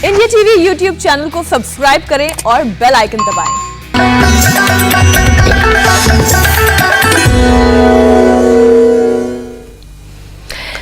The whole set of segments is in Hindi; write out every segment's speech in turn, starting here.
इंडिया टीवी यूट्यूब चैनल को सब्सक्राइब करें और बेल आइकन दबाएं।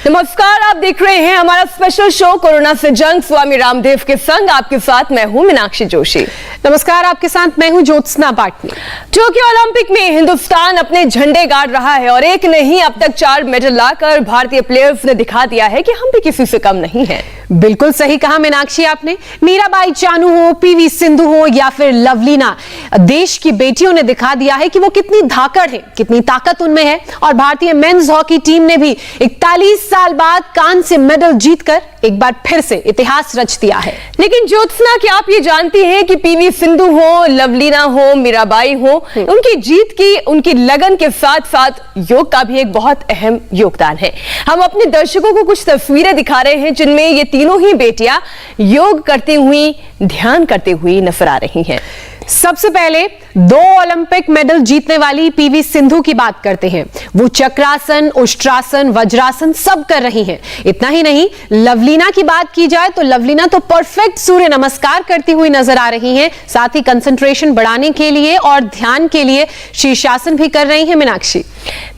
नमस्कार, आप देख रहे हैं हमारा स्पेशल शो कोरोना से जंग स्वामी रामदेव के संग। आपके साथ मैं हूं मीनाक्षी जोशी। नमस्कार, आपके साथ मैं हूं ज्योत्सना पाटनी। टोक्यो ओलंपिक में हिंदुस्तान अपने झंडे गाड़ रहा है और एक नहीं अब तक 4 मेडल लाकर भारतीय प्लेयर्स ने दिखा दिया है कि हम भी किसी से कम नहीं हैं। बिल्कुल सही कहा मीनाक्षी आपने। मीराबाई चानू हो, पीवी सिंधु हो या फिर लवलीना, देश की बेटियों ने दिखा दिया है कि वो कितनी धाकड़ है, कितनी ताकत उनमें है। और भारतीय मेंस हॉकी टीम ने भी 41 साल बाद कांस्य मेडल जीतकर एक बार फिर से इतिहास रच दिया है। लेकिन ज्योत्सना, क्या आप ये जानती हैं कि पीवी सिंधु हो, लवलीना हो, मीराबाई हो, उनकी जीत की, उनकी लगन के साथ साथ योग का भी एक बहुत अहम योगदान है। हम अपने दर्शकों को कुछ तस्वीरें दिखा रहे हैं जिनमें ये तीनों ही बेटियां योग करती हुई, ध्यान करती हुई नजर आ रही हैं। सबसे पहले 2 ओलंपिक मेडल जीतने वाली पीवी सिंधु की बात करते हैं। वो चक्रासन, उष्ट्रासन, वज्रासन सब कर रही हैं। इतना ही नहीं, लवलीना की बात की जाए तो लवलीना तो परफेक्ट सूर्य नमस्कार करती हुई नजर आ रही हैं। साथ ही कंसंट्रेशन बढ़ाने के लिए और ध्यान के लिए शीर्षासन भी कर रही हैं मीनाक्षी।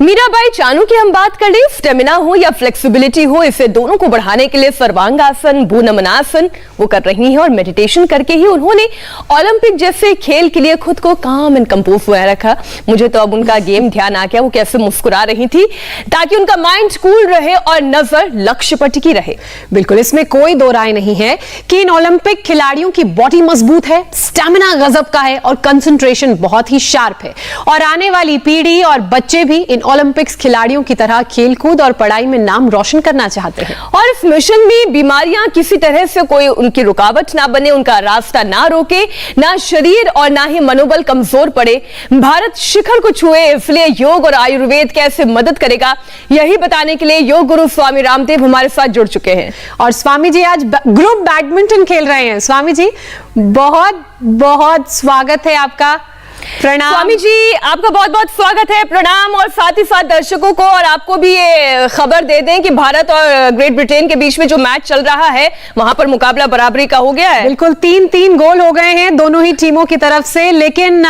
मीराबाई चानू की हम बात कर लें, स्टेमिना हो या फ्लेक्सिबिलिटी हो, इसे दोनों को बढ़ाने के लिए सर्वांगासन, भूनमनासन वो कर रही हैं और मेडिटेशन करके ही उन्होंने ओलंपिक जैसे खेल के लिए खुद को काम एंड कंपोज हुआ रखा। मुझे तो अब उनका गेम ध्यान आ गया, वो कैसे मुस्कुरा रही थी ताकि उनका माइंड कूल रहे और नजर लक्ष्य पर टिकी रहे। बिल्कुल, इसमें कोई दो राय नहीं है कि इन ओलंपिक खिलाड़ियों की बॉडी मजबूत है, स्टेमिना गजब का है और कंसंट्रेशन बहुत ही शार्प है। और आने वाली पीढ़ी और बच्चे भी इन ओलंपिक्स खिलाड़ियों की तरह खेलकूद और पढ़ाई में नाम रोशन करना चाहते हैं। और इस मिशन में बीमारियां किसी तरह से कोई उनकी रुकावट ना बने, उनका रास्ता ना रोके, ना शरीर और ना ही मनोबल कमजोर पड़े। भारत शिखर को छुए, इसलिए योग और आयुर्वेद कैसे मदद करेगा, यही बताने के लिए योग गुरु स्वामी रामदेव हमारे साथ जुड़ चुके हैं। और स्वामी जी आज ग्रुप बैडमिंटन खेल रहे हैं। स्वामी जी बहुत बहुत स्वागत है आपका। प्रणाम स्वामी जी, आपका बहुत बहुत स्वागत है, प्रणाम। और साथ ही साथ दर्शकों को और आपको भी ये खबर दे दें कि भारत और ग्रेट ब्रिटेन के बीच में जो मैच चल रहा है वहां पर मुकाबला बराबरी का हो गया है। बिल्कुल, 3-3 गोल हो गए हैं दोनों ही टीमों की तरफ से। लेकिन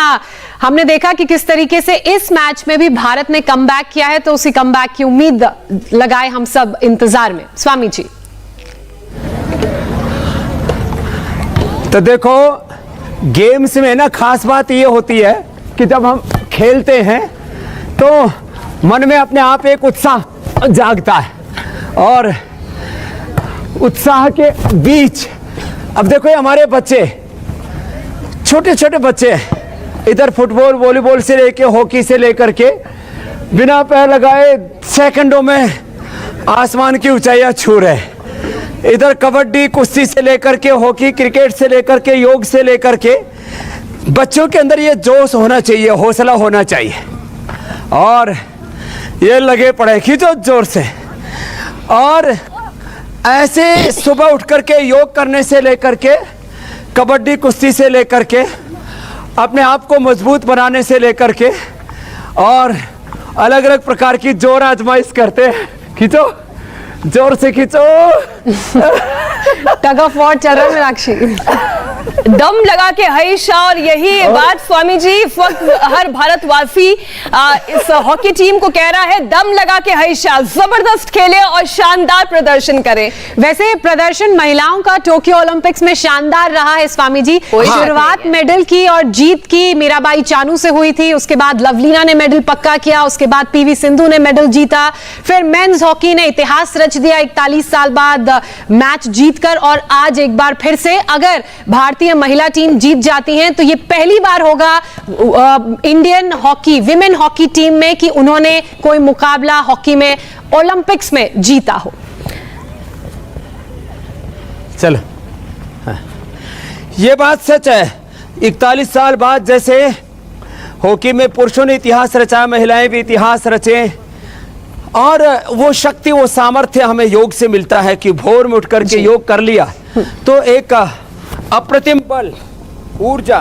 हमने देखा कि किस तरीके से इस मैच में भी भारत ने कमबैक किया है, तो उसी कमबैक की उम्मीद लगाए हम सब इंतजार में। स्वामी जी, तो देखो, गेम्स में ना खास बात ये होती है कि जब हम खेलते हैं तो मन में अपने आप एक उत्साह जागता है और उत्साह के बीच अब देखो ये हमारे बच्चे, छोटे छोटे बच्चे, इधर फुटबॉल, वॉलीबॉल से लेके हॉकी से लेकर के बिना पैर लगाए सेकंडों में आसमान की ऊंचाइयां छू रहे। इधर कबड्डी, कुश्ती से लेकर के हॉकी, क्रिकेट से लेकर के योग से लेकर के बच्चों के अंदर ये जोश होना चाहिए, हौसला होना चाहिए और ये लगे पड़े खींचो जोर से। और ऐसे सुबह उठ करके योग करने से लेकर के कबड्डी, कुश्ती से लेकर के अपने आप को मजबूत बनाने से लेकर के और अलग अलग प्रकार की जोर आजमाइश करते हैं। खींचो, जोर से खींचो। टग ऑफ वॉर चल रहा है मीनाक्षी। दम लगा के हईशा। और यही बात स्वामी जी इस वक्त हर भारतवासी इस हॉकी टीम को कह रहा है, दम लगा के हईशा, जबरदस्त खेले और शानदार प्रदर्शन करें। वैसे प्रदर्शन महिलाओं का टोक्यो ओलंपिक्स में शानदार रहा है स्वामी जी। शुरुआत मेडल की और जीत की मीराबाई चानू से हुई थी, उसके बाद लवलीना ने मेडल पक्का किया, उसके बाद पीवी सिंधु ने मेडल जीता, फिर मेंस हॉकी ने इतिहास रच दिया 41 साल बाद मैच जीतकर। और आज एक बार फिर से अगर भारतीय महिला टीम जीत जाती हैं तो ये पहली बार होगा Indian hockey, women hockey team में कि उन्होंने कोई मुकाबला हॉकी में ओलंपिक्स में जीता हो। चलो, हाँ। ये बात सच है, 41 साल बाद जैसे हॉकी में पुरुषों ने इतिहास रचा, महिलाएं भी इतिहास रचे और वो शक्ति, वो सामर्थ्य हमें योग से मिलता है कि भोर में उठ करके योग कर लिया तो एक अप्रतिम बल, ऊर्जा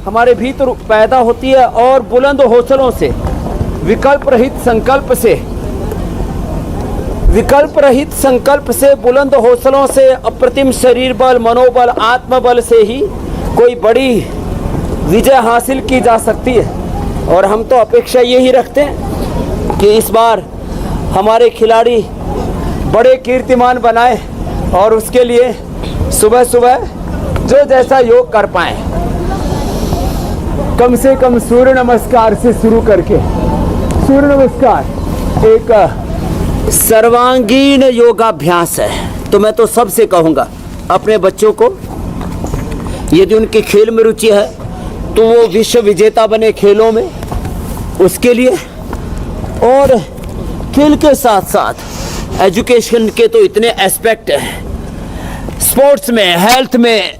हमारे भीतर पैदा होती है और बुलंद हौसलों से, विकल्प रहित संकल्प से, विकल्प रहित संकल्प से, बुलंद हौसलों से, अप्रतिम शरीर बल, मनोबल, आत्मबल से ही कोई बड़ी विजय हासिल की जा सकती है। और हम तो अपेक्षा यही रखते हैं कि इस बार हमारे खिलाड़ी बड़े कीर्तिमान बनाए और उसके लिए सुबह सुबह जो जैसा योग कर पाए। कम से कम सूर्य नमस्कार से शुरू करके, सूर्य नमस्कार एक सर्वांगीण योगाभ्यास है। तो मैं तो सबसे कहूँगा अपने बच्चों को, यदि उनके खेल में रुचि है तो वो विश्व विजेता बने खेलों में, उसके लिए। और खेल के साथ साथ एजुकेशन के तो इतने एस्पेक्ट हैं, स्पोर्ट्स में, हेल्थ में,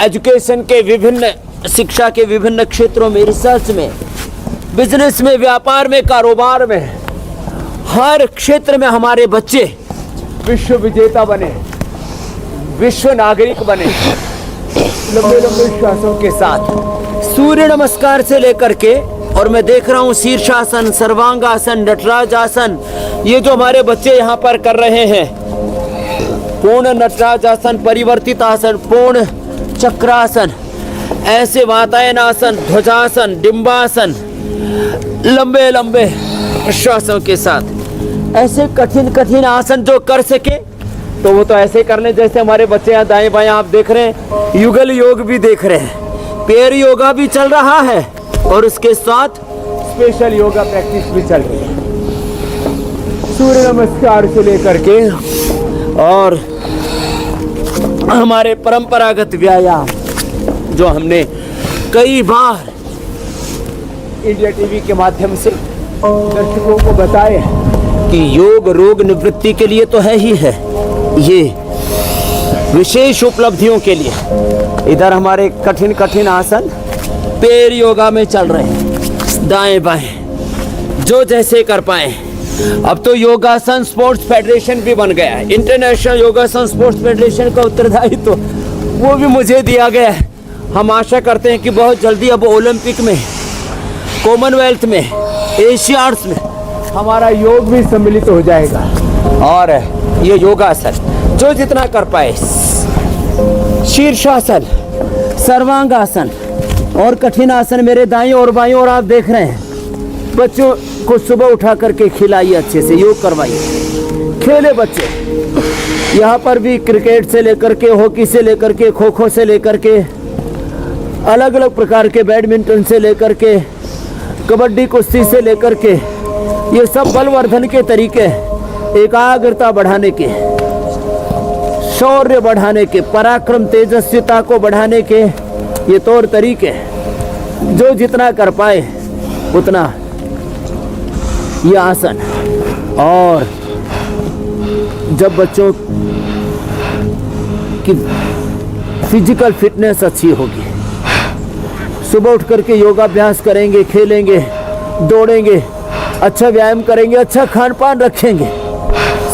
एजुकेशन के विभिन्न, शिक्षा के विभिन्न क्षेत्रों में, रिसर्च में, बिजनेस में, व्यापार में, कारोबार में, हर क्षेत्र में हमारे बच्चे विश्व विजेता बने, विश्व नागरिक बने। लंबे लंबे श्वासों के साथ सूर्य नमस्कार से लेकर के, और मैं देख रहा हूँ शीर्षासन, सर्वांगासन, नटराज आसन, ये जो हमारे बच्चे यहाँ पर कर रहे हैं, पूर्ण नटराज आसन, परिवर्तित आसन, पूर्ण चक्रासन, ऐसे वातायन आसन, ध्वजासन, डिंबासन, लंबे लंबे श्वासों के साथ ऐसे कठिन कठिन आसन जो कर सके तो वो तो ऐसे कर लें जैसे हमारे बच्चे यहाँ दाएं बाएं आप देख रहे हैं, युगल योग भी देख रहे हैं, पैर योगा भी चल रहा है और उसके साथ स्पेशल योगा प्रैक्टिस भी चल रही है। सूर्य नमस्कार से लेकर के और हमारे परंपरागत व्यायाम जो हमने कई बार इंडिया टीवी के माध्यम से दर्शकों को बताए कि योग रोग निवृत्ति के लिए तो है ही है, ये विशेष उपलब्धियों के लिए। इधर हमारे कठिन कठिन आसन पैर योगा में चल रहे हैं, दाएं बाएं जो जैसे कर पाए। अब तो योगासन स्पोर्ट्स फेडरेशन भी बन गया है, इंटरनेशनल योगासन स्पोर्ट्स फेडरेशन का उत्तरदायित्व तो वो भी मुझे दिया गया है। हम आशा करते हैं कि बहुत जल्दी अब ओलंपिक में, कॉमनवेल्थ में, एशियाड्स में हमारा योग भी सम्मिलित हो जाएगा। और ये योगासन जो जितना कर पाए, शीर्षासन, सर्वांगासन और कठिन आसन मेरे दाएं और बाएं और आप देख रहे हैं। बच्चों को सुबह उठा करके खिलाइए, अच्छे से योग करवाइए, खेले बच्चे। यहाँ पर भी क्रिकेट से लेकर के, हॉकी से लेकर के, खो खो से लेकर के, अलग अलग प्रकार के, बैडमिंटन से लेकर के, कबड्डी कुश्ती से लेकर के, ये सब बलवर्धन के तरीके, एकाग्रता बढ़ाने के, शौर्य बढ़ाने के, पराक्रम तेजस्विता को बढ़ाने के ये तौर तरीके। जो जितना कर पाए उतना ये आसन। और जब बच्चों की फिजिकल फिटनेस अच्छी होगी, सुबह उठ करके योगाभ्यास करेंगे, खेलेंगे, दौड़ेंगे, अच्छा व्यायाम करेंगे, अच्छा खान पान रखेंगे,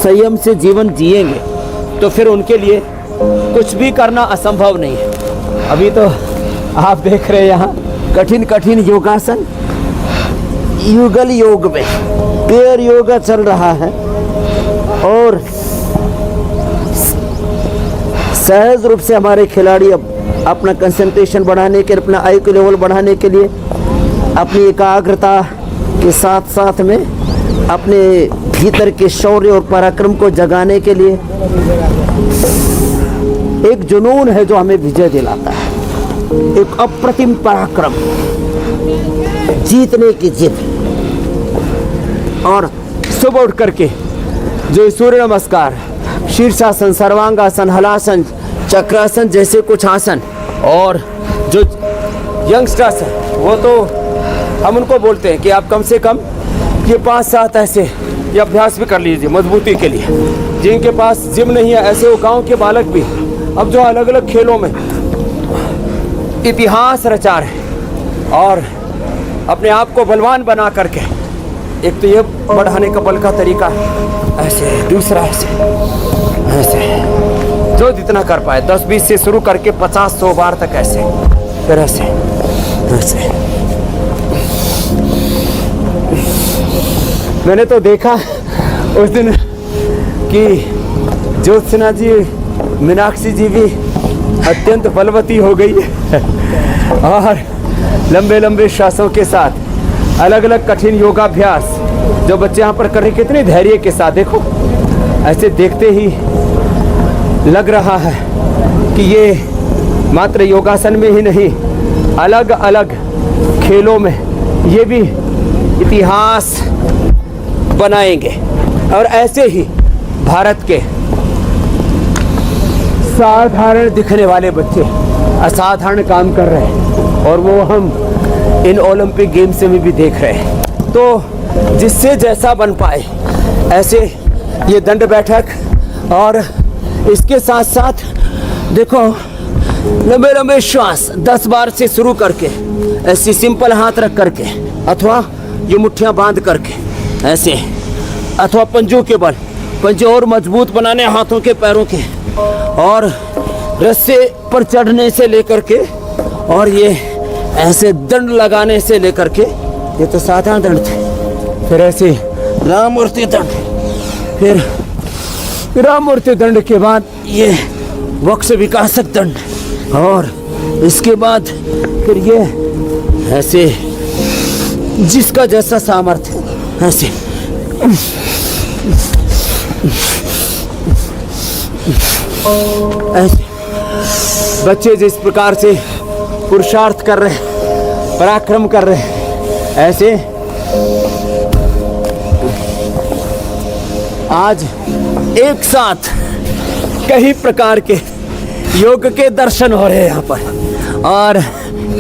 संयम से जीवन जिएंगे, तो फिर उनके लिए कुछ भी करना असंभव नहीं है। अभी तो आप देख रहे हैं यहाँ कठिन कठिन योगासन, युगल योग में पैर योगा चल रहा है और सहज रूप से हमारे खिलाड़ी अब अपना कंसंट्रेशन बढ़ाने के, अपना IQ लेवल बढ़ाने के लिए, अपनी एकाग्रता के साथ साथ में अपने भीतर के शौर्य और पराक्रम को जगाने के लिए एक जुनून है जो हमें विजय दिलाता है, एक अप्रतिम पराक्रम, जीतने की जिद। और सुबह उठ करके जो सूर्य नमस्कार, शीर्षासन, सर्वांगासन, हलासन, चक्रासन जैसे कुछ आसन, और जो यंगस्टर्स हैं वो तो हम उनको बोलते हैं कि आप कम से कम ये 5-7 ऐसे ये अभ्यास भी कर लीजिए मजबूती के लिए। जिनके पास जिम नहीं है, ऐसे वो गाँव के बालक भी अब जो अलग अलग खेलों में इतिहास रचा रहे और अपने आप को बलवान बना करके, एक तो ये बढ़ाने का बल का तरीका ऐसे, दूसरा ऐसे जो जितना कर पाए, 10-20 से शुरू करके 50-100 बार तक ऐसे, फिर ऐसे। मैंने तो देखा उस दिन कि ज्योत्सना जी, मीनाक्षी जी भी अत्यंत बलवती हो गई है और लंबे लंबे श्वासों के साथ अलग अलग कठिन योगाभ्यास जो बच्चे यहाँ पर कर रहे, कितने धैर्य के साथ, देखो ऐसे देखते ही लग रहा है कि ये मात्र योगासन में ही नहीं, अलग अलग खेलों में ये भी इतिहास बनाएंगे। और ऐसे ही भारत के साधारण दिखने वाले बच्चे असाधारण काम कर रहे हैं और वो हम इन ओलंपिक गेम्स में भी देख रहे हैं। तो जिससे जैसा बन पाए ऐसे ये दंड बैठक, और इसके साथ साथ देखो लंबे लंबे श्वास 10 बार से शुरू करके, ऐसी सिंपल हाथ रख करके, अथवा ये मुट्ठियां बांध करके ऐसे, अथवा पंजों के बल, पंजे और मजबूत बनाने हाथों के पैरों के, और रस्से पर चढ़ने से लेकर के, और ये ऐसे दंड लगाने से लेकर के, ये तो साधारण दंड थे, फिर ऐसे राममूर्ति दंड, फिर राममूर्ति दंड के बाद ये वक्ष विकासक दंड, और इसके बाद फिर ये ऐसे जिसका जैसा सामर्थ्य, ऐसे ऐसे बच्चे जिस प्रकार से पुरुषार्थ कर रहे हैं, पराक्रम कर रहे हैं, ऐसे आज एक साथ कई प्रकार के योग के दर्शन हो रहे हैं यहाँ पर, और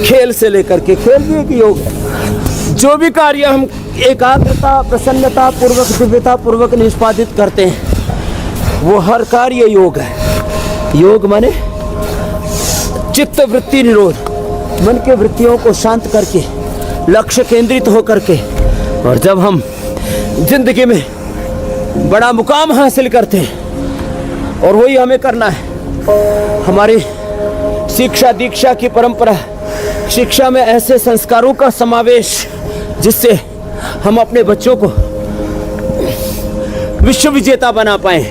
खेल से लेकर के, खेल भी एक योग है। जो भी कार्य हम एकाग्रता, प्रसन्नता पूर्वक, दिव्यता पूर्वक निष्पादित करते हैं, वो हर कार्य योग है। योग माने चित्त वृत्ति निरोध, मन के वृत्तियों को शांत करके, लक्ष्य केंद्रित होकर के, और जब हम जिंदगी में बड़ा मुकाम हासिल करते हैं, और वही हमें करना है। हमारी शिक्षा दीक्षा की परंपरा, शिक्षा में ऐसे संस्कारों का समावेश जिससे हम अपने बच्चों को विश्व विजेता बना पाए।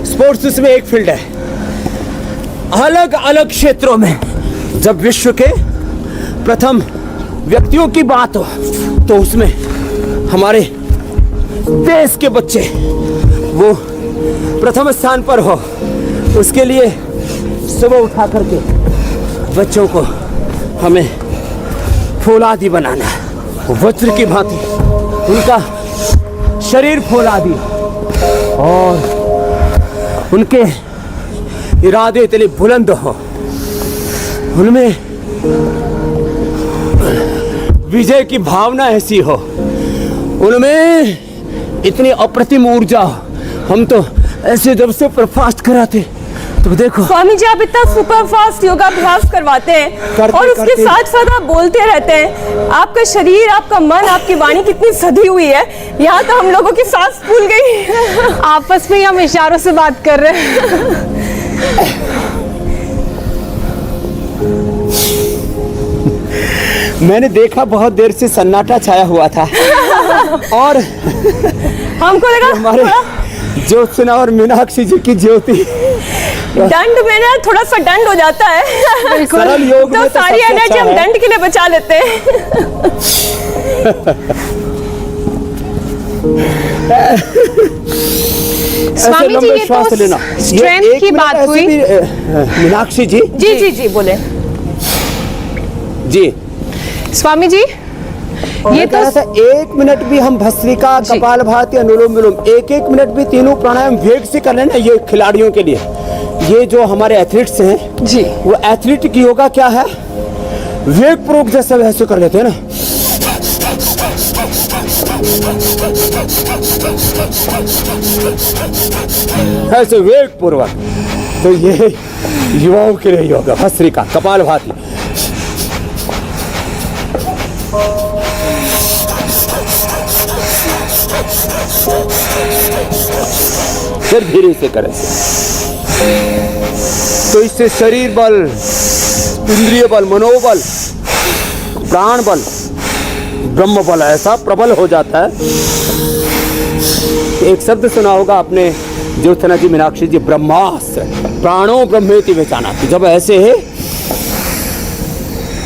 स्पोर्ट्स इसमें एक फील्ड है। अलग अलग क्षेत्रों में जब विश्व के प्रथम व्यक्तियों की बात हो तो उसमें हमारे देश के बच्चे वो प्रथम स्थान पर हो। उसके लिए सुबह उठा करके बच्चों को हमें फौलादी बनाना है, वज्र की भांति उनका शरीर फौलादी, और उनके इरादे इतने बुलंद हो, उनमें विजय की भावना ऐसी हो, उनमें इतनी अप्रतिम ऊर्जा हो। हम तो ऐसे जब से फास्ट कराते तो देखो स्वामी जी, आप इतना सुपर फास्ट योगाभ्यास करवाते हैं और उसके साथ साथ आप बोलते रहते हैं। आपका शरीर, आपका मन, आपकी वाणी कितनी सधी हुई है, यहाँ तो हम लोगों की सांस फूल गई। आपस में ही हम इशारों से बात कर रहे हैं। मैंने देखा बहुत देर से सन्नाटा छाया हुआ था और हमको लगा हमारे ज्योत्सना और मीनाक्षी जी की ज्योति दंड में ना थोड़ा सा दंड हो जाता है। सरल योग तो में सारी सबसे एनर्जी अच्छा हम है। दंड के लिए बचा लेते हैं। स्वामी जी, लंबे ये श्वास तो लेना। स्ट्रेंथ ये एक की मिनट बात ऐसे हुई। भी, मीनाक्षी जी जी जी जी बोले। जी स्वामी जी, ये तो था 1 मिनट भी हम भस्त्रिका, कपालभाति, अनुलोम विलोम 1-1 मिनट भी तीनों प्राणायाम वेग से कर लेना। ये खिलाड़ियों के लिए, ये जो हमारे एथलीट्स हैं जी, वो एथलीट की योगा क्या है, वेग पूर्वक जैसे वैसे कर लेते हैं ना। ऐसे वेग पूर्वक, तो ये युवाओं के लिए योगा, भस्त्रिका, कपालभाति। फिर धीरे से करें तो इससे शरीर बल, इंद्रिय बल, मनोबल, प्राण बल, ब्रह्म बल ऐसा प्रबल हो जाता है। एक शब्द सुना होगा आपने, ज्योत्सना जी, मीनाक्षी जी, ब्रह्मास्त्र, प्राणों ब्रह्मेति विजानाति। जब ऐसे है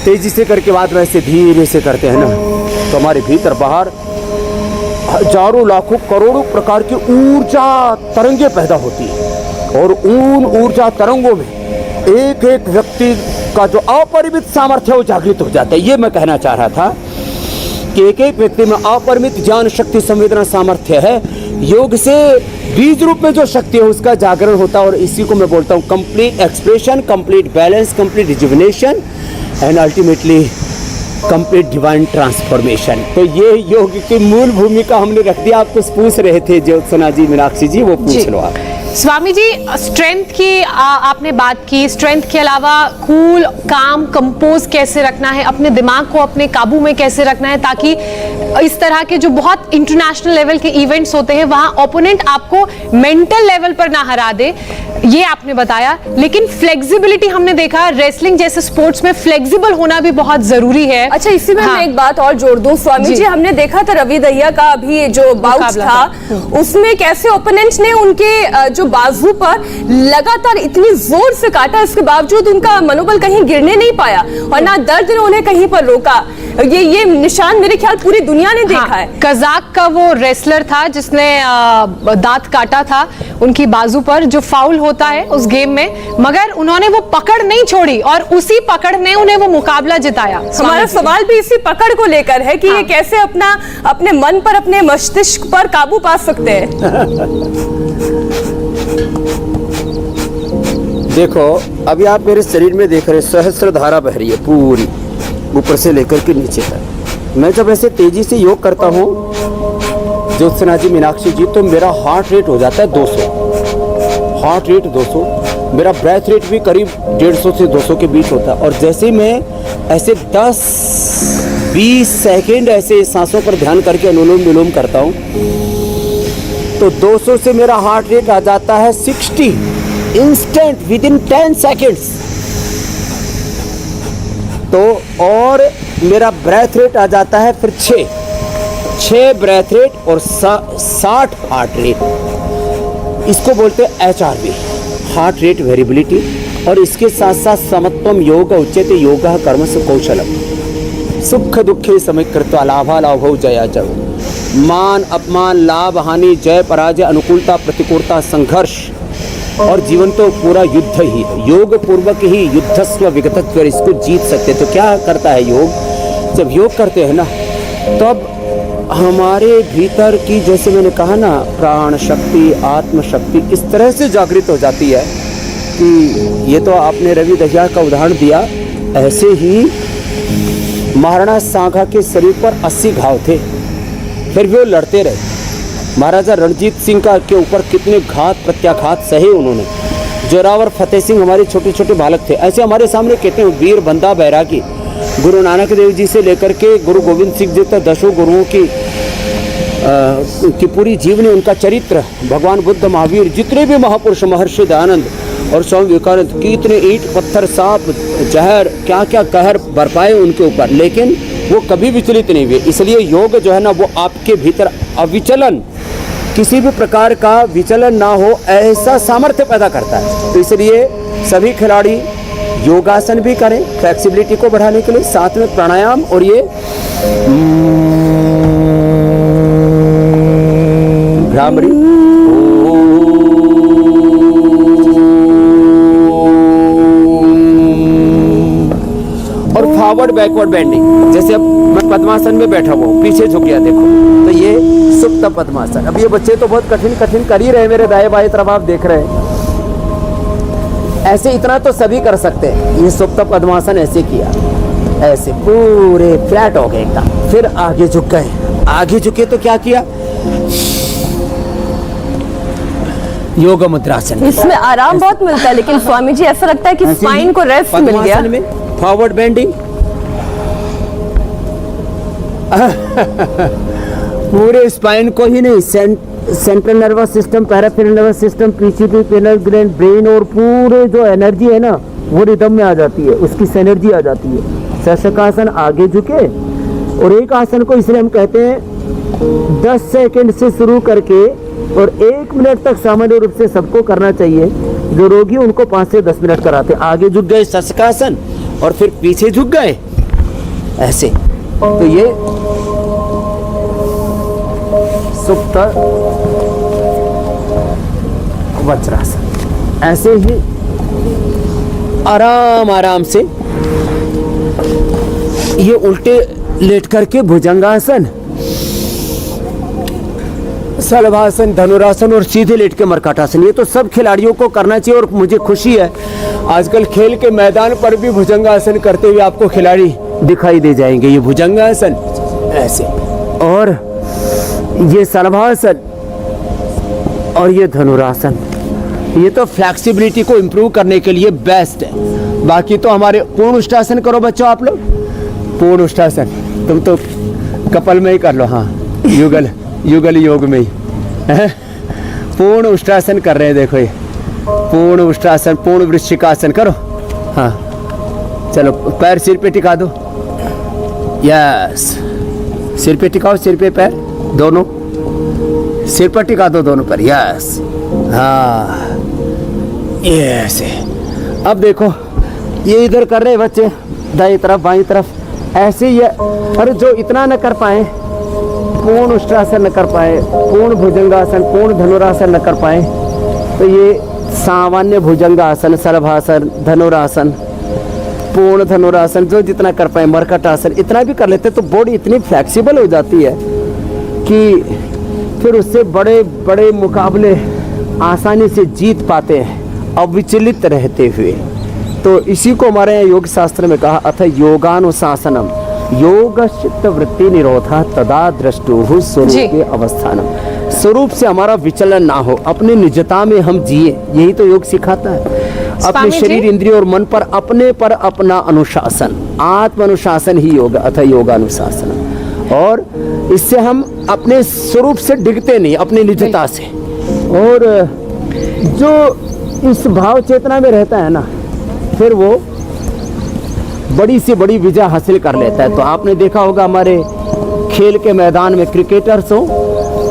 तेजी से करके बाद में ऐसे धीरे से करते हैं ना, तो हमारे भीतर बाहर हजारों लाखों करोड़ों प्रकार की ऊर्जा तरंगे पैदा होती है, और उन ऊर्जा तरंगों में एक एक व्यक्ति का जो अपरिमित सामर्थ्य वो जागृत हो जाता है। ये मैं कहना चाह रहा था कि एक एक व्यक्ति में अपरिमित ज्ञान शक्ति संवेदना सामर्थ्य है। योग से बीज रूप में जो शक्ति है उसका जागरण होता है, और इसी को मैं बोलता हूँ complete expression, complete balance, complete rejuvenation and ultimately complete divine transformation. तो ये योग की मूल भूमिका हमने रख दिया। आप कुछ पूछ रहे थे ज्योत्सना जी, मीनाक्षी जी, वो पूछ लो आप। स्वामी जी, स्ट्रेंथ की आपने बात की। स्ट्रेंथ के अलावा कूल, काम, कंपोज कैसे रखना है, अपने दिमाग को अपने काबू में कैसे रखना है, ताकि इस तरह के जो बहुत इंटरनेशनल लेवल के इवेंट्स होते हैं वहां ओपोनेंट आपको मेंटल लेवल पर ना हरा दे, ये आपने बताया। लेकिन फ्लेक्सिबिलिटी हमने देखा, रेसलिंग जैसे स्पोर्ट्स में फ्लेक्सिबल होना भी बहुत जरूरी है। अच्छा, इसी में मैं एक बात और जोड़ दूं स्वामी जी, हमने देखा था रवि दहिया का अभी जो बाउट था, उसमें कैसे ओपोनेंट ने उनके जो बाजू पर लगातार इतनी जोर से काटा, इसके बावजूद उनका मनोबल कहीं गिरने नहीं पाया, और ना दर्द ने उन्हें कहीं पर रोका। ये निशान मेरे ख्याल पूरी दुनिया ने देखा है। कजाक का वो रेसलर था जिसने दांत काटा था उनकी बाजू पर, जो फाउल होता है उस गेम में, मगर उन्होंने वो पकड़ नहीं छोड़ी और उसी पकड़ ने उन्हें वो मुकाबला जिताया। हमारा सवाल भी इसी पकड़ को लेकर है कि ये कैसे अपने मन पर, अपने मस्तिष्क पर काबू पा सकते हैं। देखो, अभी आप मेरे शरीर में देख रहे, सहस्त्र धारा बह रही है पूरी, ऊपर से लेकर के नीचे तक। मैं जब ऐसे तेजी से योग करता हूँ ज्योत्सना जी, मीनाक्षी जी, तो मेरा हार्ट रेट हो जाता है 200, हार्ट रेट 200। मेरा ब्रेथ रेट भी करीब 150 से 200 के बीच होता है। और जैसे ही मैं ऐसे 10-20 सेकेंड ऐसे सांसों पर ध्यान करके अनुलोम विलोम करता हूँ, तो 200 से मेरा हार्ट रेट आ जाता है 60 इंस्टेंट, विद इन 10 सेकेंड्स। तो और मेरा ब्रेथ रेट आ जाता है फिर 6 ब्रेथ रेट और 60 हार्ट रेट। इसको बोलते हैं HRV, हार्ट रेट वेरिएबिलिटी। और इसके साथ साथ समत्वम योग उच्यते योगः कर्मसु कौशलम, सुख दुखे समीकृत्वा लाभा लाभौ जया जय। मान अपमान, लाभ हानि, जय पराजय, अनुकूलता प्रतिकूलता, संघर्ष, और जीवन तो पूरा युद्ध ही है। योग पूर्वक ही युद्धस्व विगतत्व, इसको जीत सकते। तो क्या करता है योग? जब योग करते हैं ना, तब हमारे भीतर की, जैसे मैंने कहा ना, प्राण शक्ति, आत्म शक्ति इस तरह से जागृत हो जाती है कि ये तो आपने रवि दहिया का उदाहरण दिया, ऐसे ही महाराणा सांघा के शरीर पर 80 घाव थे, फिर भी वो लड़ते रहे। महाराजा रणजीत सिंह का के ऊपर कितने घात प्रत्याघात सहे उन्होंने। जोरावर फतेह सिंह हमारे छोटे छोटे बालक थे। ऐसे हमारे सामने कितने वीर बंदा बैरागी, गुरु नानक देव जी से लेकर के गुरु गोविंद सिंह जी तक, दसों गुरुओं की पूरी जीवनी, उनका चरित्र, भगवान बुद्ध, महावीर, जितने भी महापुरुष, महर्षि दयानंद और स्वामी विवेकानंद, कितने ईंट पत्थर सांप जहर क्या क्या कहर बरपाए उनके ऊपर, लेकिन वो कभी विचलित नहीं हुए। इसलिए योग जो है ना, वो आपके भीतर अविचलन, किसी भी प्रकार का विचलन ना हो, ऐसा सामर्थ्य पैदा करता है। तो इसलिए सभी खिलाड़ी योगासन भी करें फ्लेक्सिबिलिटी को बढ़ाने के लिए, साथ में प्राणायाम और ये भ्रामरी और फॉरवर्ड बैकवर्ड बेंडिंग। जैसे अब मैं पद्मासन में बैठा हुआ हूँ, पीछे झुक गया, देखो, तो ये सुप्त पद्मासन। अब ये बच्चे तो बहुत कठिन कर ही रहे, मेरे दाएं बाएं तरफ आप देख रहे हैं। ऐसे इतना तो सभी कर सकते हैं। ये सुप्त पद्मासन ऐसे किया, ऐसे पूरे फ्लैट हो गए एकदम, फिर आगे झुक गए। आगे झुके तो क्या किया? योग मुद्रासन। इसमें आराम बहुत मिलता है, लेकिन स्वामी जी ऐसा लगता है कि स्पाइन को रेस्ट मिल गया। में फॉरवर्ड बेंडिंग पूरे स्पाइन को ही नहीं, central nervous system, peripheral nervous system, PCP, pineal gland, brain और पूरे जो एनर्जी है ना, वो रिदम में आ जाती है, उसकी एनर्जी आ जाती है। शशकासन, आगे झुके। और एक आसन को इसलिए हम कहते हैं 10 सेकंड से शुरू करके और 1 मिनट तक सामान्य रूप से सबको करना चाहिए। जो रोगी उनको 5 से 10 मिनट कराते। आगे झुक गए शशकासन और फिर पीछे झुक गए ऐसे, तो ये सुप्त वज्रासन। ऐसे ही आराम आराम से ये उल्टे लेट करके भुजंगासन, शलभासन, धनुरासन और सीधे लेट के मर्कटासन, ये तो सब खिलाड़ियों को करना चाहिए। और मुझे खुशी है आजकल खेल के मैदान पर भी भुजंगासन करते हुए आपको खिलाड़ी दिखाई दे जाएंगे। ये भुजंगासन ऐसे, और ये शलभासन और ये धनुरासन, ये तो फ्लेक्सिबिलिटी को इम्प्रूव करने के लिए बेस्ट है। बाकी तो हमारे पूर्ण उष्टासन करो बच्चों, आप लोग पूर्ण उष्टासन, तुम तो कपल में ही कर लो। हाँ, युगल योग में ही पूर्ण उष्टासन कर रहे हैं। देखो ये पूर्ण उष्टासन, पूर्ण वृश्चिकासन करो। हाँ चलो, पैर सिर पे टिका दो। यस, सिर पे टिकाओ, सिर पे पैर दोनों, सिर पर टिका दो दोनों पर। यस, हाँ ऐसे। अब देखो ये इधर कर रहे बच्चे, दाईं तरफ बाईं तरफ ऐसे ही है। और जो इतना न कर पाए, पूर्ण उष्ट्रासन न कर पाए, पूर्ण भुजंगासन, पूर्ण धनुरासन न कर पाए, तो ये सामान्य भुजंगासन, शलभासन, धनुरासन, पूर्ण धनुरासन, जो जितना कर पाए, मर्कटासन, इतना भी कर लेते तो बॉडी इतनी फ्लेक्सिबल हो जाती है कि फिर उससे बड़े बड़े मुकाबले आसानी से जीत पाते हैं अविचलित रहते हुए। तो इसी को हमारे यहाँ योग शास्त्र में कहा, अथ योगानुशासनम योग चित्त वृत्ति निरोधा तदा द्रष्टुः स्वरूपे अवस्थानम। स्वरूप से हमारा विचलन ना हो, अपने निजता में हम जिए, यही तो योग सिखाता है। अपने शरीर, इंद्रिय और मन पर अपने पर अपना अनुशासन, आत्म अनुशासन ही योग, अथ योगानुशासन। और इससे हम अपने स्वरूप से डिगते नहीं, अपनी निजता से। और जो इस भाव चेतना में रहता है ना, फिर वो बड़ी से बड़ी विजय हासिल कर लेता है। तो आपने देखा होगा हमारे खेल के मैदान में क्रिकेटर्स हो,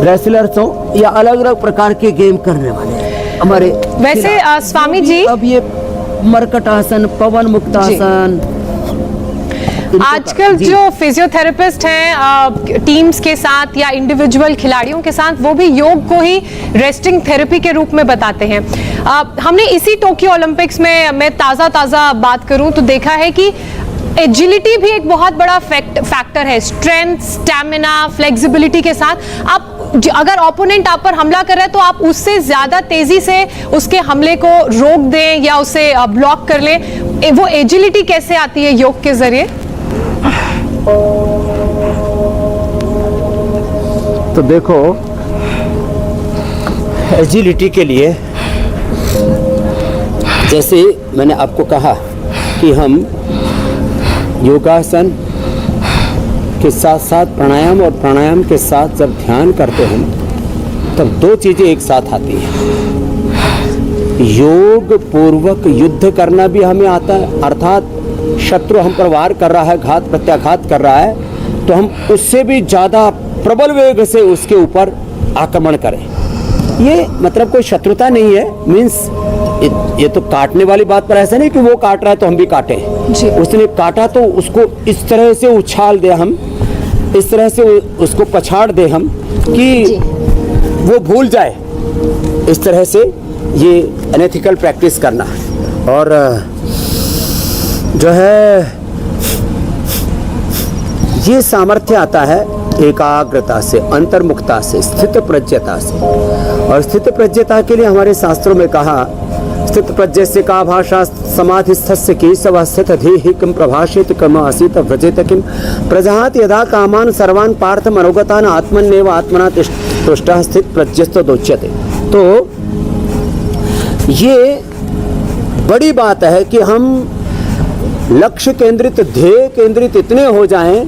रेसलर्स हो, या अलग अलग प्रकार के गेम करने वाले हमारे। वैसे स्वामी जी, अब ये मर्कटासन, पवन मुक्तासन, आजकल जो फिजियोथेरेपिस्ट हैं टीम्स के साथ या इंडिविजुअल खिलाड़ियों के साथ, वो भी योग को ही रेस्टिंग थेरेपी के रूप में बताते हैं। हमने इसी टोक्यो ओलंपिक्स में, मैं ताज़ा बात करूं तो देखा है कि एजिलिटी भी एक बहुत बड़ा फैक्टर है। स्ट्रेंथ, स्टैमिना, फ्लेक्सिबिलिटी के साथ आप अगर ओपोनेंट आप पर हमला कर रहा है तो आप उससे ज्यादा तेजी से उसके हमले को रोक दें या उसे ब्लॉक कर लें। वो एजिलिटी कैसे आती है योग के जरिए? तो देखो, एजिलिटी के लिए जैसे मैंने आपको कहा कि हम योगासन के साथ साथ प्राणायाम, और प्राणायाम के साथ जब ध्यान करते हैं तब दो चीजें एक साथ आती हैं। योग पूर्वक युद्ध करना भी हमें आता है, अर्थात शत्रु हम पर वार कर रहा है, घात प्रत्याघात कर रहा है, तो हम उससे भी ज़्यादा प्रबल वेग से उसके ऊपर आक्रमण करें। ये मतलब कोई शत्रुता नहीं है, मीन्स ये तो काटने वाली बात पर ऐसा नहीं कि वो काट रहा है तो हम भी काटें। उसने काटा तो उसको इस तरह से उछाल दे, हम इस तरह से उसको पछाड़ दे हम कि वो भूल जाए। इस तरह से ये अनएथिकल प्रैक्टिस करना। और जो है ये सामर्थ्य आता है एकाग्रता से, अंतर्मुखता से, स्थित प्रज्ञता से। और स्थित प्रज्ञता के लिए हमारे शास्त्रों में कहा, स्थित प्रज्ञ से का भाषा समाधिस्थस्य केशव स्थित धीहि किम प्रभाषेत कम आसीत व्रजेत किम प्रजहात यदा कामान सर्वान् पार्थ मनोगतान आत्मन्नेव आत्मना तुष्टः स्थित प्रज्ञस्तो दोच्यते। तो ये बड़ी बात है कि हम लक्ष्य केंद्रित, ध्येय केंद्रित इतने हो जाएं,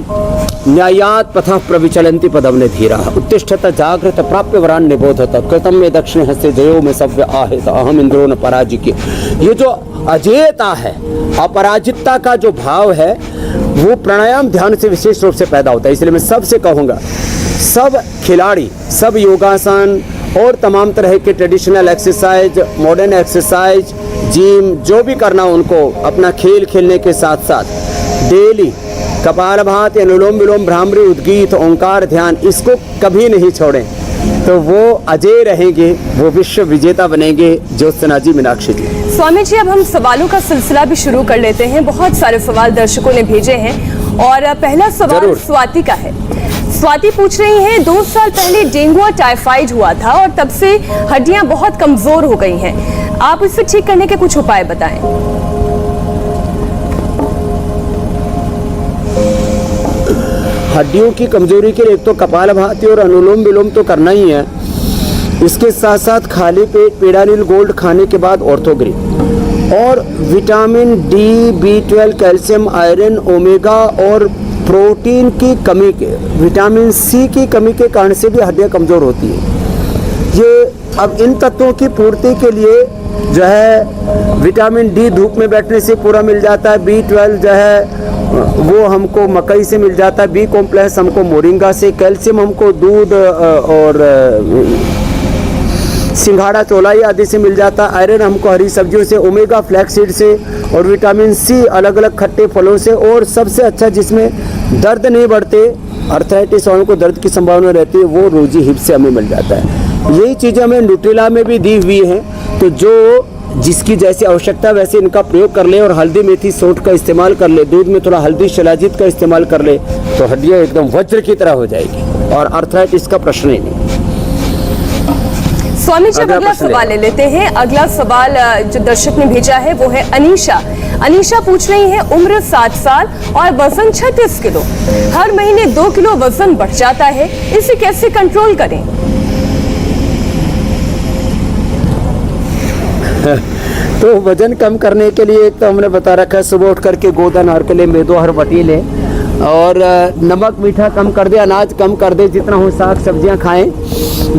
न्यायात पथः प्रविचलन्ति पदम्ने धीराः उत्तिष्ठत जागृत प्राप्य वरान् निबोधत कृतं मे दक्षिणे हस्ते जयो में सव्य आहेत अहम इंद्रो न पराजिके। ये जो अजेयता है, अपराजितता का जो भाव है, वो प्राणायाम ध्यान से विशेष रूप से पैदा होता है। इसलिए मैं सबसे कहूँगा, सब खिलाड़ी, सब योगासन और तमाम तरह के traditional exercise, modern exercise, gym, जो भी करना उनको अपना खेल खेलने के साथ साथ डेली कपालभाति, अनुलोम विलोम, भ्रामरी, उद्गीत, ओंकार, ध्यान, इसको कभी नहीं छोड़ें तो वो अजय रहेंगे, वो विश्व विजेता बनेंगे। ज्योत्सना जी, मीनाक्षी जी। स्वामी जी, अब हम सवालों का सिलसिला भी शुरू कर लेते हैं। बहुत सारे सवाल दर्शकों ने भेजे हैं और पहला सवाल जरूर। स्वाति का है। स्वाति पूछ रही हैं, 2 साल पहले डेंगू और टाइफाइड हुआ था और तब से हड्डियां बहुत कमजोर हो गई हैं। आप इसे ठीक करने के कुछ उपाय बताएं। हड्डियों की कमजोरी के लिए एक तो कपालभाति और अनुलोम विलोम तो करना ही है, इसके साथ साथ खाली पेट पेडानिल गोल्ड खाने के बाद ऑर्थोग्रिप और vitamin D, B12, calcium, iron, omega और प्रोटीन की कमी के, विटामिन सी की कमी के कारण से भी हड्डियां कमज़ोर होती हैं। ये अब इन तत्वों की पूर्ति के लिए जो है विटामिन डी धूप में बैठने से पूरा मिल जाता है, B12 जो है वो हमको मकई से मिल जाता है, बी कॉम्प्लेक्स हमको मोरिंगा से, कैल्शियम हमको दूध और सिंघाड़ा, चौलाई आदि से मिल जाता है, आयरन हमको हरी सब्जियों से, ओमेगा फ्लैक्सीड से और विटामिन सी अलग अलग खट्टे फलों से। और सबसे अच्छा जिसमें दर्द नहीं बढ़ते, अर्थराइटिस वालों को दर्द की संभावना रहती है, वो रोजी हिप से हमें मिल जाता है। यही चीज़ें हमें न्यूट्रिला में भी दी हुई हैं, तो जो जिसकी जैसी आवश्यकता वैसे इनका प्रयोग कर ले और हल्दी, मेथी, सौंठ का इस्तेमाल कर ले, दूध में थोड़ा हल्दी, शिलाजीत का इस्तेमाल कर ले तो हड्डियाँ एकदम वज्र की तरह हो जाएगी और अर्थराइटिस का प्रश्न ही नहीं। स्वामी जी, अगला सवाल ले लेते हैं। अगला सवाल जो दर्शक ने भेजा है वो है अनीशा। अनीशा पूछ रही है, उम्र 7 साल और वजन 36 किलो, हर महीने 2 किलो वजन बढ़ जाता है, इसे कैसे कंट्रोल करें? तो वजन कम करने के लिए एक तो हमने बता रखा है, सुबह उठ करके गोदन हर के लिए मेदो हर बटी ले और नमक मीठा कम कर दे, अनाज कम कर दे, जितना हो साग सब्जियां खाएं,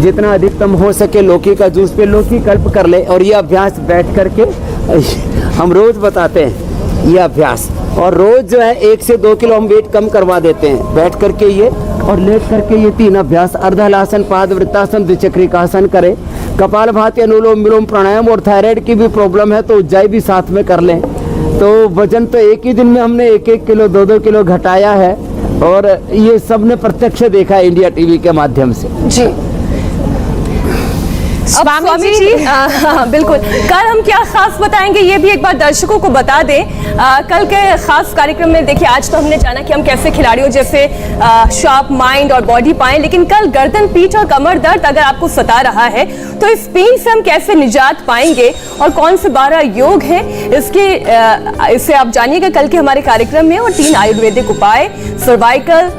जितना अधिकतम हो सके लौकी का जूस पे लौकी कल्प कर ले। और ये अभ्यास बैठ करके हम रोज बताते हैं ये अभ्यास, और रोज जो है 1 से 2 किलो हम वेट कम करवा देते हैं बैठ करके ये, और लेट करके ये 3 अभ्यास अर्धहलासन, पाद वृत्तासन, द्विचक्रिकासन करें। कपालभाति, अनुलोम विलोम, प्राणायाम और थायराइड की भी प्रॉब्लम है तो उज्जाई भी साथ में कर लें। तो वजन तो एक ही दिन में हमने 1-1 किलो 2-2 किलो घटाया है और ये सबने प्रत्यक्ष देखा है इंडिया टीवी के माध्यम से। जी स्वामी जी, बिल्कुल। कल हम क्या खास बताएंगे ये भी एक बार दर्शकों को बता दें। कल के खास कार्यक्रम में देखिए, आज तो हमने जाना कि हम कैसे खिलाड़ियों जैसे शार्प माइंड और बॉडी पाएं, लेकिन कल गर्दन, पीठ और कमर दर्द अगर आपको सता रहा है तो इस पेन से हम कैसे निजात पाएंगे और कौन से 12 योग हैं इससे आप जानिएगा कल के हमारे कार्यक्रम में। और 3 आयुर्वेदिक उपाय सर्वाइकल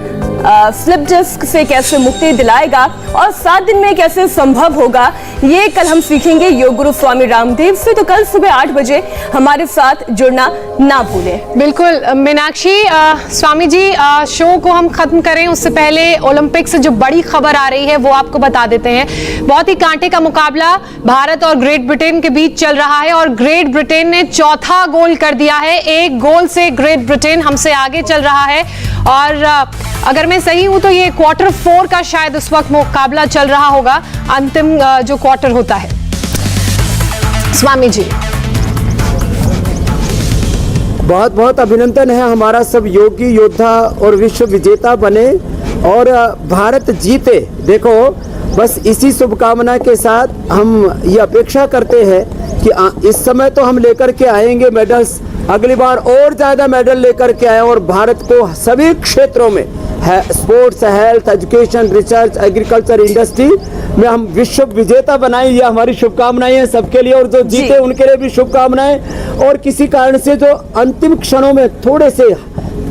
स्लिप डिस्क से कैसे मुक्ति दिलाएगा और 7 दिन में कैसे संभव होगा, ये कल हम सीखेंगे योग गुरु स्वामी रामदेव से। तो कल सुबह 8 बजे हमारे साथ जुड़ना ना भूलें। बिल्कुल मीनाक्षी। स्वामी जी, शो को हम खत्म करें उससे पहले ओलंपिक से जो बड़ी खबर आ रही है वो आपको बता देते हैं। बहुत ही कांटे का मुकाबला भारत और ग्रेट ब्रिटेन के बीच चल रहा है और ग्रेट ब्रिटेन ने 4था गोल कर दिया है। 1 गोल से ग्रेट ब्रिटेन हमसे आगे चल रहा है और अगर मैं सही हूं तो ये क्वार्टर 4 का शायद उस वक्त मुकाबला चल रहा होगा, अंतिम जो क्वार्टर होता है। स्वामी जी, बहुत बहुत अभिनंदन है, हमारा सब योगी योद्धा और विश्व विजेता बने और भारत जीते। देखो, बस इसी शुभकामना के साथ हम ये अपेक्षा करते हैं कि इस समय तो हम लेकर के आएंगे मेडल्स, अगली बार और ज़्यादा मेडल लेकर के आए और भारत को सभी क्षेत्रों में है, sports, health, education, research, agriculture, industry में हम विश्व विजेता बनाएं। ये हमारी शुभकामनाएं हैं सबके लिए और जो जीते उनके लिए भी शुभकामनाएं। और किसी कारण से जो अंतिम क्षणों में थोड़े से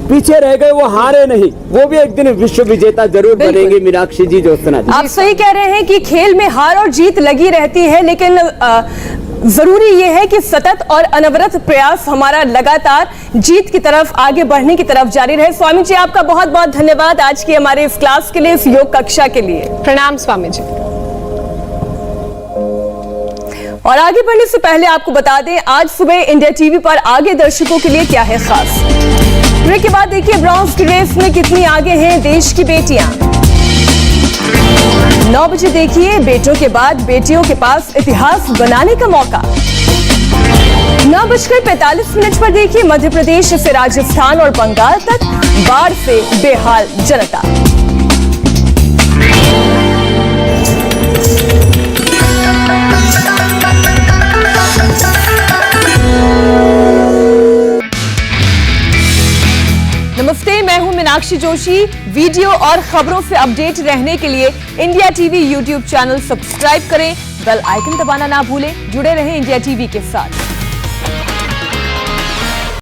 पीछे रह गए वो हारे नहीं, वो भी एक दिन विश्व विजेता जरूर बनेंगे। मीनाक्षी जी, ज्योत्सना जी, आप सही कह रहे हैं कि खेल में हार और जीत लगी रहती है, लेकिन जरूरी यह है कि सतत और अनवरत प्रयास हमारा लगातार जीत की तरफ, आगे बढ़ने की तरफ जारी रहे। स्वामी जी, आपका बहुत बहुत धन्यवाद आज की हमारे इस क्लास के लिए, इस योग कक्षा के लिए। प्रणाम स्वामी जी। और आगे बढ़ने से पहले आपको बता दें, आज सुबह इंडिया टीवी पर आगे दर्शकों के लिए क्या है खास। ब्रेक के बाद देखिए ब्रॉन्ज की रेस में कितनी आगे हैं देश की बेटियां। 9 बजे देखिए बेटों के बाद बेटियों के पास इतिहास बनाने का मौका। 9:45 पर देखिए मध्य प्रदेश से राजस्थान और बंगाल तक बाढ़ से बेहाल जनता। नमस्ते, मैं हूं मीनाक्षी जोशी। वीडियो और खबरों से अपडेट रहने के लिए India TV YouTube channel subscribe करें, बेल आइकन दबाना ना भूलें। जुड़े रहें इंडिया टीवी के साथ।